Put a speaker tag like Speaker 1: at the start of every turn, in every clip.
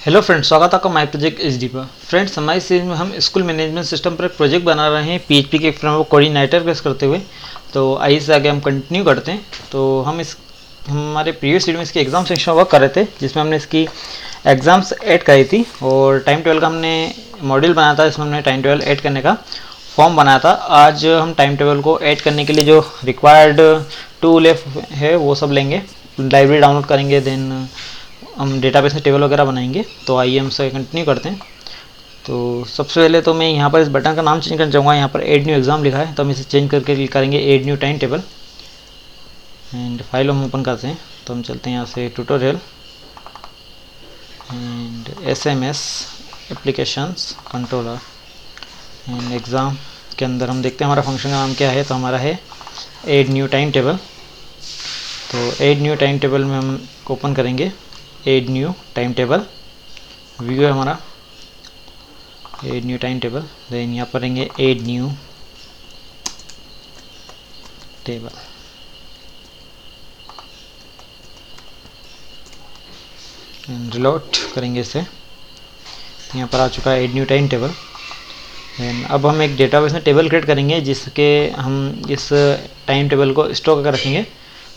Speaker 1: Hello friends, स्वागत है आपका माय प्रोजेक्ट एचडी पर। फ्रेंड्स, हमारी सीरीज में हम स्कूल मैनेजमेंट सिस्टम पर एक प्रोजेक्ट बना रहे हैं पीएचपी के फ्रेमवर्क कोऑर्डिनेटर बेस करते हुए। तो आइए से आगे हम कंटिन्यू करते हैं। तो हमारे प्रीवियस वीडियो में इसकी एग्जाम सेक्शन वर्क कर रहे थे, जिसमें हमने इसकी एग्ज़ाम्स ऐड करी थी और टाइम टेबल का हमने मॉड्यूल बनाया था, इसमें हमने टाइम टेबल ऐड करने का फॉर्म बनाया था। आज हम टाइम टेबल को ऐड करने के लिए जो रिक्वायर्ड टूल है वो सब लेंगे, लाइब्रेरी डाउनलोड करेंगे, देन हम डेटाबेस में टेबल वगैरह बनाएंगे। तो आइए हम से कंटिन्यू करते हैं। तो सबसे पहले तो मैं यहाँ पर इस बटन का नाम चेंज करना चाहूँगा। यहाँ पर ऐड न्यू एग्ज़ाम लिखा है, तो हम इसे चेंज करके क्लिक करेंगे add new time table and file हम ओपन करते हैं। तो हम चलते हैं यहाँ से tutorial and SMS applications controller and exam के अंदर हम देखते हैं हमारा फंक्शन का नाम क्या है। तो हमारा है ऐड न्यू टाइम टेबल। तो ऐड न्यू टाइम टेबल में हम ओपन करेंगे add new time table, view है हमारा add new time table. Then यहाँ पर रहेंगे ऐड न्यू टेबल। रिलोड करेंगे इसे, तो यहाँ पर आ चुका है add new time table. Then अब हम एक डेटाबेस में टेबल क्रिएट करेंगे जिसके हम इस टाइम टेबल को स्टोर कर रखेंगे।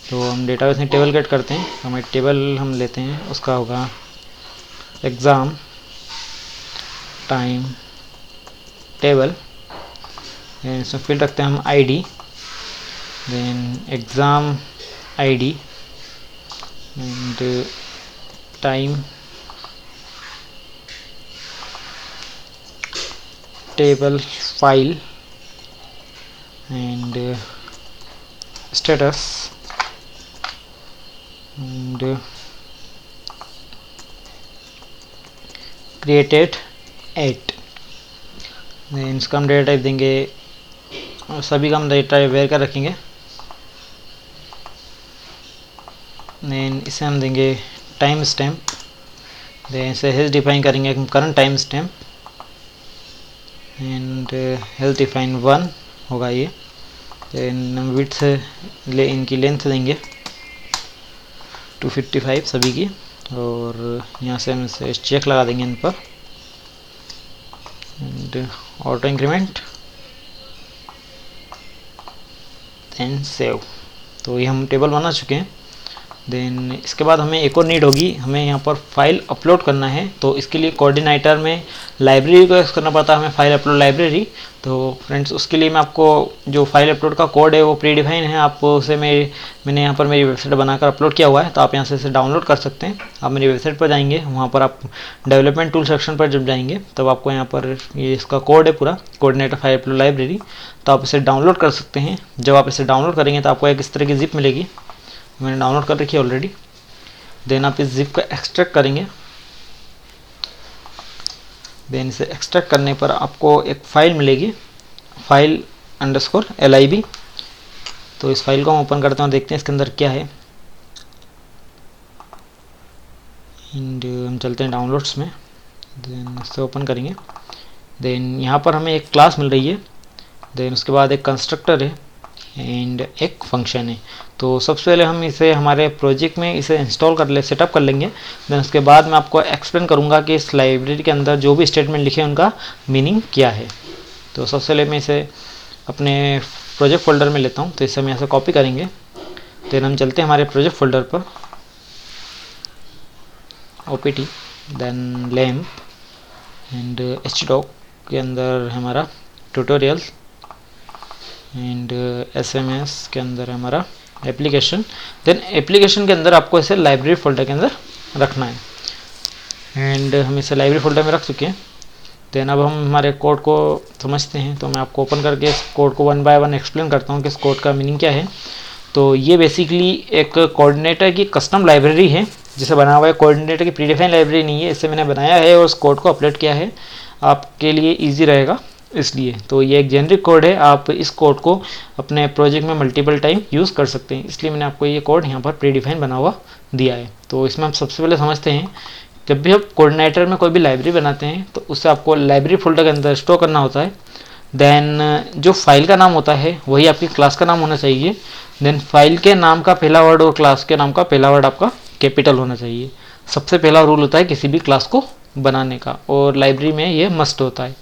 Speaker 1: तो हम डेटाबेस में टेबल क्रिएट करते हैं। तो हमारे टेबल हम लेते हैं, उसका होगा एग्ज़ाम टाइम टेबल। इसमें फील्ड रखते हैं हम ID, then exam ID and time table file and status and created 8। Then इसका हम डेटा टाइप देंगे और सभी का हम डेटा टाइप वेयर कर रखेंगे। देन इसे हम देंगे टाइम स्टैम्प। देन इसे हेल्थ डिफाइन करेंगे हम current time stamp and health define 1 होगा ये। देन हम विड्थ इनकी लेंथ देंगे 255 सभी की, और यहाँ से हम इसे चेक लगा देंगे इन पर and auto increment then save. तो ये हम टेबल बना चुके हैं। देन इसके बाद हमें एक और नीड होगी, हमें यहाँ पर फाइल अपलोड करना है। तो इसके लिए कोऑर्डिनेटर में लाइब्रेरी को यूज़ करना पड़ता है हमें, फाइल अपलोड लाइब्रेरी। तो फ्रेंड्स, उसके लिए मैं आपको जो फाइल अपलोड का कोड है वो प्री डिफाइन है, आप उसे मैंने यहाँ पर मेरी वेबसाइट बनाकर अपलोड किया हुआ है। तो आप यहाँ से इसे डाउनलोड कर सकते हैं। आप मेरी वेबसाइट पर जाएंगे, वहाँ पर आप डेवलपमेंट टूल सेक्शन पर जब जाएंगे तब आपको यहाँ पर ये इसका कोड है पूरा, कोऑर्डिनेटर फाइल अपलोड लाइब्रेरी। तो आप इसे डाउनलोड कर सकते हैं। जब आप इसे डाउनलोड करेंगे तो आपको एक इस तरह की जिप मिलेगी, मैंने डाउनलोड कर रखी है ऑलरेडी। देन आप इस जिप को एक्सट्रैक्ट करेंगे। देन इसे एक्सट्रैक्ट करने पर आपको एक फ़ाइल मिलेगी, फाइल _lib। तो इस फाइल को हम ओपन करते हैं और देखते हैं इसके अंदर क्या है। एंड हम चलते हैं डाउनलोड्स में, देन इससे ओपन करेंगे। देन यहाँ पर हमें एक क्लास मिल रही है, देन उसके बाद एक कंस्ट्रक्टर है एंड एक फंक्शन है। तो सबसे पहले हम इसे हमारे प्रोजेक्ट में इसे इंस्टॉल कर ले सेटअप कर लेंगे। देन उसके बाद मैं आपको एक्सप्लेन करूँगा कि इस लाइब्रेरी के अंदर जो भी स्टेटमेंट लिखे हैं उनका मीनिंग क्या है। तो सबसे पहले मैं इसे अपने प्रोजेक्ट फोल्डर में लेता हूँ। तो इसे हम यहाँ से कॉपी करेंगे। देन हम चलते हैं हमारे प्रोजेक्ट फोल्डर पर, OPT, then lamp and htdoc के अंदर हमारा ट्यूटोरियल एंड SMS के अंदर हमारा एप्लीकेशन। देन एप्लीकेशन के अंदर आपको इसे लाइब्रेरी फोल्डर के अंदर रखना है एंड हम इसे लाइब्रेरी फोल्डर में रख चुके हैं। देन अब हम हमारे कोड को समझते हैं। तो मैं आपको ओपन करके इस कोड को 1 बाय 1 एक्सप्लेन करता हूँ कि इस कोड का मीनिंग क्या है। तो ये बेसिकली एक कोऑर्डिनेटर की कस्टम लाइब्रेरी है जिसे बना हुआ है, कोऑर्डिनेटर की प्रीडिफाइंड लाइब्रेरी नहीं है। इसे मैंने बनाया है और उस कोड को अपलोड किया है, आपके लिए ईजी रहेगा इसलिए। तो ये एक जेनरिक कोड है, आप इस कोड को अपने प्रोजेक्ट में मल्टीपल टाइम यूज़ कर सकते हैं, इसलिए मैंने आपको ये कोड यहाँ पर प्री डिफाइन बना हुआ दिया है। तो इसमें हम सबसे पहले समझते हैं, जब भी आप कोऑर्डिनेटर में कोई भी लाइब्रेरी बनाते हैं तो उससे आपको लाइब्रेरी फोल्डर के अंदर स्टोर करना होता है। देन जो फाइल का नाम होता है वही आपकी क्लास का नाम होना चाहिए। देन फाइल के नाम का पहला वर्ड और क्लास के नाम का पहला वर्ड आपका कैपिटल होना चाहिए। सबसे पहला रूल होता है किसी भी क्लास को बनाने का, और लाइब्रेरी में ये मस्ट होता है।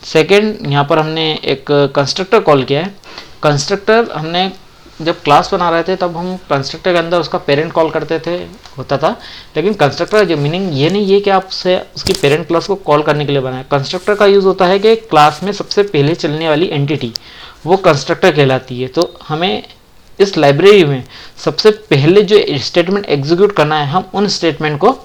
Speaker 1: सेकंड, यहाँ पर हमने एक कंस्ट्रक्टर कॉल किया है। कंस्ट्रक्टर हमने जब क्लास बना रहे थे तब हम कंस्ट्रक्टर के अंदर उसका पेरेंट कॉल करते थे, होता था। लेकिन कंस्ट्रक्टर जो मीनिंग ये नहीं है कि आप उसे उसकी पेरेंट क्लास को कॉल करने के लिए बनाए। कंस्ट्रक्टर का यूज़ होता है कि क्लास में सबसे पहले चलने वाली एंटिटी वो कंस्ट्रक्टर कहलाती है। तो हमें इस लाइब्रेरी में सबसे पहले जो स्टेटमेंट एग्जीक्यूट करना है, हम उन स्टेटमेंट को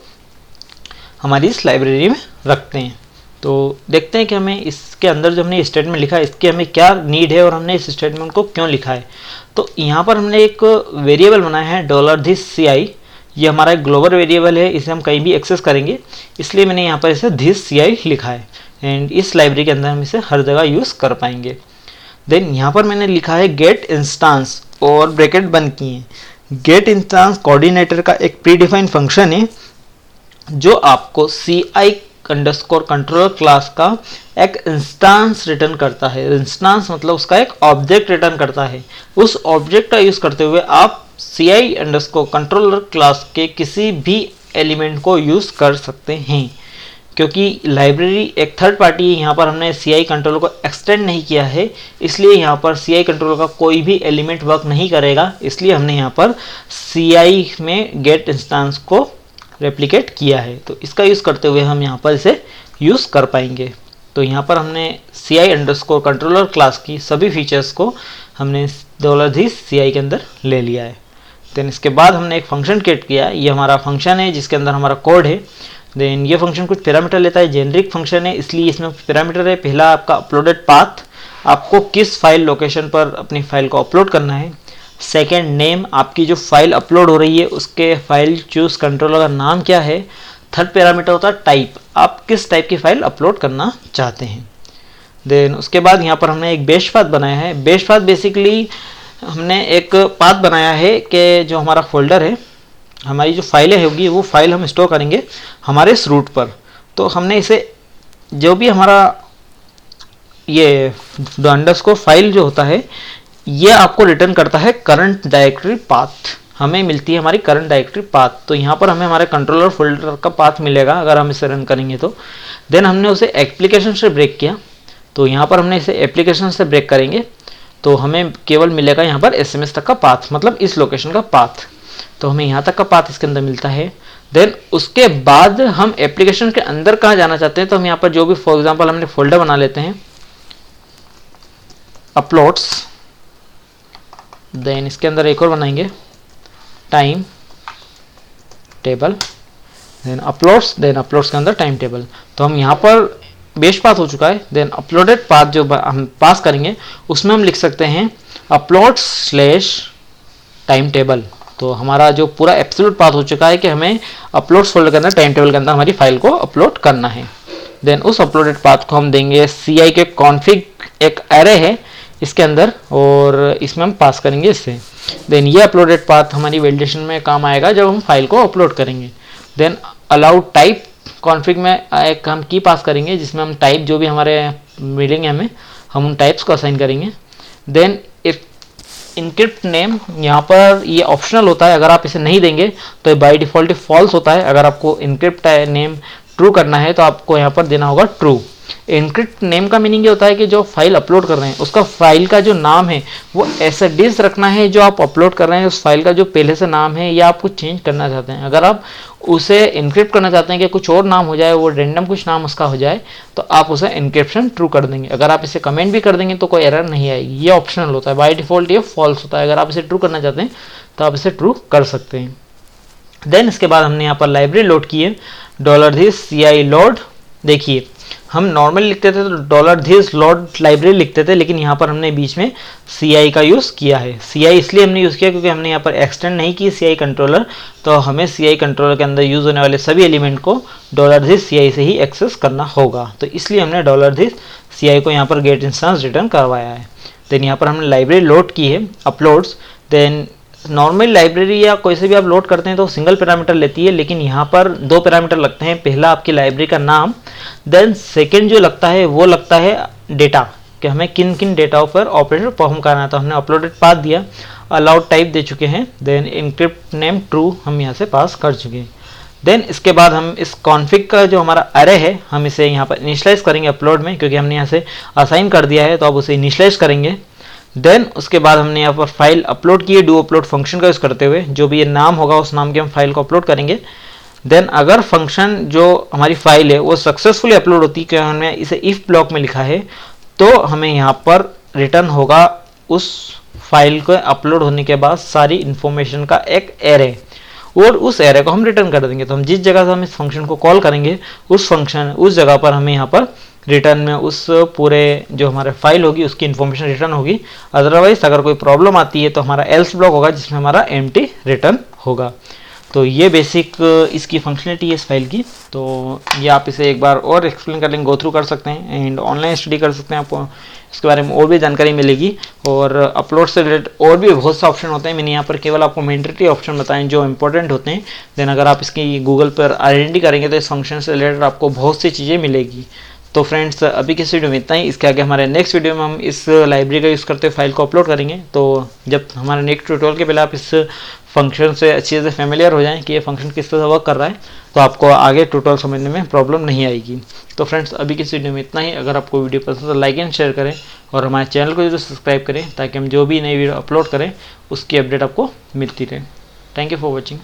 Speaker 1: हमारी इस लाइब्रेरी में रखते हैं। तो देखते हैं कि हमें इसके अंदर जो हमने स्टेटमेंट लिखा है इसकी हमें क्या नीड है और हमने इस स्टेटमेंट को क्यों लिखा है। तो यहाँ पर हमने एक वेरिएबल बनाया है $ci। ये हमारा एक ग्लोबल वेरिएबल है, इसे हम कहीं भी एक्सेस करेंगे, इसलिए मैंने यहाँ पर इसे $ci लिखा है। एंड इस लाइब्रेरी के अंदर हम इसे हर जगह यूज़ कर पाएंगे। देन यहाँ पर मैंने लिखा है गेट इंस्टांस और ब्रैकेट बंद किए हैं। गेट इंस्टांस कोऑर्डिनेटर का एक प्रीडिफाइंड फंक्शन है जो आपको CI_कंट्रोलर क्लास का एक इंस्टांस रिटर्न करता है। इंस्टांस मतलब उसका एक ऑब्जेक्ट रिटर्न करता है। उस ऑब्जेक्ट का यूज़ करते हुए आप CI_कंट्रोलर क्लास के किसी भी एलिमेंट को यूज़ कर सकते हैं। क्योंकि लाइब्रेरी एक थर्ड पार्टी है, यहाँ पर हमने CI कंट्रोलर को एक्सटेंड नहीं किया है, इसलिए यहाँ पर CI कंट्रोलर का कोई भी एलिमेंट वर्क नहीं करेगा। इसलिए हमने यहाँ पर CI में गेट इंस्टांस को रेप्लिकेट किया है। तो इसका यूज़ करते हुए हम यहाँ पर इसे यूज़ कर पाएंगे। तो यहाँ पर हमने CI_कंट्रोलर क्लास की सभी फीचर्स को हमने $ci के अंदर ले लिया है। देन इसके बाद हमने एक फंक्शन क्रिएट किया है। ये हमारा फंक्शन है जिसके अंदर हमारा कोड है। देन ये फंक्शन कुछ पैरामीटर लेता है, जेनरिक फंक्शन है इसलिए इसमें कुछ पैरामीटर है। पहला आपका अपलोडेड पाथ, आपको किस फाइल लोकेशन पर अपनी फाइल को अपलोड करना है। सेकेंड, नेम, आपकी जो फाइल अपलोड हो रही है उसके फाइल चूज कंट्रोलर का नाम क्या है। थर्ड पैरामीटर होता है टाइप, आप किस टाइप की फाइल अपलोड करना चाहते हैं। देन उसके बाद यहाँ पर हमने एक बेस पाथ बनाया है। बेस पाथ बेसिकली हमने एक पाथ बनाया है कि जो हमारा फोल्डर है, हमारी जो फाइलें होगी वो फाइल हम स्टोर करेंगे हमारे इस रूट पर। तो हमने इसे जो भी हमारा ये अंडरस्कोर फाइल जो होता है ये आपको रिटर्न करता है करंट डायरेक्टरी पाथ, हमें मिलती है हमारी करंट डायरेक्टरी पाथ। तो यहाँ पर हमें हमारे कंट्रोलर फोल्डर का पाथ मिलेगा अगर हम इसे रन करेंगे तो। देन हमने उसे एप्लीकेशन से ब्रेक किया, तो यहाँ पर हमने इसे एप्लीकेशन से ब्रेक करेंगे तो हमें केवल मिलेगा यहाँ पर SMS तक का पाथ, मतलब इस लोकेशन का पाथ। तो हमें यहाँ तक का पाथ इसके अंदर मिलता है। देन उसके बाद हम एप्लीकेशन के अंदर कहाँ जाना चाहते हैं, तो हम यहाँ पर जो भी फॉर एग्जाम्पल हमने फोल्डर बना लेते हैं अपलोड्स। देन इसके अंदर एक और बनाएंगे time table, then uploads, then uploads के अंदर टाइम टेबल। तो हम यहाँ पर बेस पाथ हो चुका है। देन अपलोडेड पाथ जो हम पास करेंगे उसमें हम लिख सकते हैं uploads/टाइम टेबल। तो हमारा जो पूरा एब्सोल्यूट पाथ हो चुका है कि हमें अपलोड्स फोल्डर के अंदर टाइम टेबल के अंदर हमारी फाइल को अपलोड करना है। देन उस अपलोडेड पाथ को हम देंगे CI के कॉन्फ़िग, एक एरे है इसके अंदर, और इसमें हम पास करेंगे इससे। देन ये अपलोडेड पाथ हमारी वैलिडेशन में काम आएगा जब हम फाइल को अपलोड करेंगे। देन अलाउड टाइप कॉन्फ़िग में एक हम की पास करेंगे जिसमें हम टाइप जो भी हमारे मिलेंगे हमें, हम उन टाइप्स को असाइन करेंगे। देन इफ इनक्रिप्ट नेम, यहाँ पर ये ऑप्शनल होता है, अगर आप इसे नहीं देंगे तो बाय डिफ़ॉल्ट फॉल्स होता है। अगर आपको इनक्रिप्ट नेम ट्रू करना है तो आपको यहाँ पर देना होगा ट्रू। इनक्रिप्ट नेम का मीनिंग ये होता है कि जो फाइल अपलोड कर रहे हैं उसका फाइल का जो नाम है वो ऐसा डिस रखना है जो आप अपलोड कर रहे हैं उस फाइल का जो पहले से नाम है, या आप कुछ चेंज करना चाहते हैं। अगर आप उसे इनक्रिप्ट करना चाहते हैं कि कुछ और नाम हो जाए, वो रेंडम कुछ नाम उसका हो जाए, तो आप उसे इनक्रिप्शन ट्रू कर देंगे। अगर आप इसे कमेंट भी कर देंगे तो कोई एरर नहीं आएगी, ये ऑप्शनल होता है। बाय डिफ़ॉल्ट ये फॉल्स होता है। अगर आप इसे ट्रू करना चाहते हैं तो आप इसे ट्रू कर सकते हैं। देन इसके बाद हमने यहाँ पर लाइब्रेरी लोड की है $ci लोड। देखिए हम नॉर्मल लिखते थे तो $this लोड लाइब्रेरी लिखते थे, लेकिन यहाँ पर हमने बीच में CI का यूज़ किया है। CI इसलिए हमने यूज़ किया क्योंकि हमने यहाँ पर एक्सटेंड नहीं की CI कंट्रोलर, तो हमें CI कंट्रोलर के अंदर यूज़ होने वाले सभी एलिमेंट को $this CI से ही एक्सेस करना होगा। तो इसलिए हमने $this CI को यहाँ पर गेट इंस्टांस रिटर्न करवाया है। देन यहाँ पर हमने लाइब्रेरी लोड की है अपलोड्स। देन नॉर्मल लाइब्रेरी या कोई से भी आप लोड करते हैं तो सिंगल पैरामीटर लेती है, लेकिन यहाँ पर दो पैरामीटर लगते हैं। पहला आपकी लाइब्रेरी का नाम, देन सेकंड जो लगता है वो लगता है डेटा, कि हमें किन किन डेटा पर ऑपरेटर परफॉर्म करना है। तो हमने अपलोडेड पाथ दिया, अलाउड टाइप दे चुके हैं, देन इनक्रिप्ट नेम ट्रू हम यहाँ से पास कर चुके हैं। देन इसके बाद हम इस कॉन्फ़िग का जो हमारा अरे है हम इसे यहाँ पर इनिशियलाइज करेंगे अपलोड में, क्योंकि हमने यहाँ से असाइन कर दिया है तो अब उसे इनिशियलाइज करेंगे। देन उसके बाद हमने यहाँ पर फाइल अपलोड की है डू अपलोड फंक्शन का यूज़ करते हुए, जो भी ये नाम होगा उस नाम के हम फाइल को अपलोड करेंगे। देन अगर फंक्शन जो हमारी फाइल है वो सक्सेसफुली अपलोड होती है, क्योंकि हमने इसे इफ ब्लॉक में लिखा है, तो हमें यहाँ पर रिटर्न होगा उस फाइल को अपलोड होने के बाद सारी इंफॉर्मेशन का एक एरे, और उस एरे को हम रिटर्न कर देंगे। तो हम जिस जगह से हम इस फंक्शन को कॉल करेंगे उस जगह पर हमें यहाँ पर रिटर्न में उस पूरे जो हमारे फाइल होगी उसकी इन्फॉर्मेशन रिटर्न होगी। अदरवाइज अगर कोई प्रॉब्लम आती है तो हमारा एल्स ब्लॉक होगा जिसमें हमारा एम्प्टी रिटर्न होगा। तो ये बेसिक इसकी फंक्शनलिटी है इस फाइल की। तो ये आप इसे एक बार और एक्सप्लेन कर लेंगे, गो थ्रू कर सकते हैं एंड ऑनलाइन स्टडी कर सकते हैं, आपको इसके बारे में और भी जानकारी मिलेगी। और अपलोड से रिलेटेड और भी बहुत से ऑप्शन होते हैं, मैंने यहाँ पर केवल आपको मैंडेटरी ऑप्शन बताएं जो इंपॉर्टेंट होते हैं। देन अगर आप इसकी गूगल पर आइडेंटिटी करेंगे तो इस फंक्शन से रिलेटेड आपको बहुत सी चीज़ें मिलेगी। तो फ्रेंड्स अभी की इस वीडियो में इतना ही। इसके आगे हमारे नेक्स्ट वीडियो में हम इस लाइब्रेरी का यूज़ करते हुए फाइल को अपलोड करेंगे। तो जब हमारे नेक्स्ट ट्यूटोरियल के पहले आप इस फंक्शन से अच्छी से फेमिलियर हो जाएं कि ये फंक्शन किस तरह से वर्क कर रहा है, तो आपको आगे ट्यूटोरियल समझने में प्रॉब्लम नहीं आएगी। तो फ्रेंड्स अभी की इस वीडियो में इतना ही। अगर आपको वीडियो पसंद है तो लाइक एंड शेयर करें और हमारे चैनल को जो सब्सक्राइब करें, ताकि हम जो भी नई वीडियो अपलोड करें उसकी अपडेट आपको मिलती रहे। Thank you for watching.